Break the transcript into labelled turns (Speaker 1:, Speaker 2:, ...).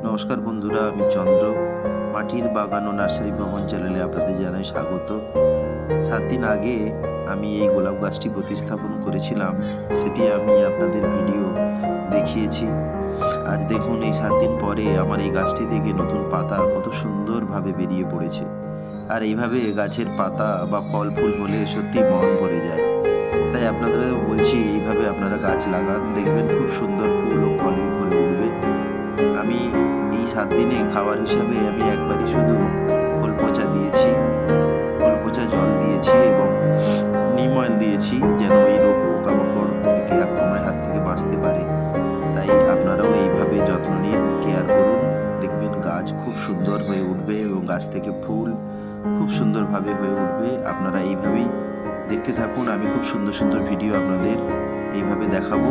Speaker 1: নমস্কার বন্ধুরা, আমি চন্দ্র। মাটির বাগান ও নার্সারি ভ্রমণ চ্যানেলে আপনাদের জানাই স্বাগত। 7 দিন আগে আমি এই গোলাপ গাছটি প্রতিস্থাপন করেছিলাম, সেটি আমি আপনাদের ভিডিও দেখিয়েছি। আজ দেখুন, এই 7 দিন পরে আমার এই গাছটি থেকে নতুন পাতা কত সুন্দরভাবে বেরিয়ে পড়েছে। আর এইভাবে গাছের পাতা বা ফল ফুল হলে সত্যি মন ভরে যায়। তাই আপনাদেরও বলছি, এইভাবে আপনারা গাছ লাগান, দেখবেন খুব সুন্দর ফুল ও ফলে ভরে উঠবে। আমি এই 7 দিনে খাবার হিসাবে আমি একবারই শুধু খোল পচা দিয়েছি, খোল পচা জল দিয়েছি এবং নিম অয়েল দিয়েছি, যেন এই রোগ পোকামাকড় থেকে আক্রমণের হাত থেকে বাঁচতে পারে। তাই আপনারাও এইভাবে যত্ন নিন, কেয়ার করুন, দেখবেন গাছ খুব সুন্দর হয়ে উঠবে এবং গাছ থেকে ফুল খুব সুন্দরভাবে হয়ে উঠবে। আপনারা এইভাবেই দেখতে থাকুন, আমি খুব সুন্দর সুন্দর ভিডিও আপনাদের এইভাবে দেখাবো।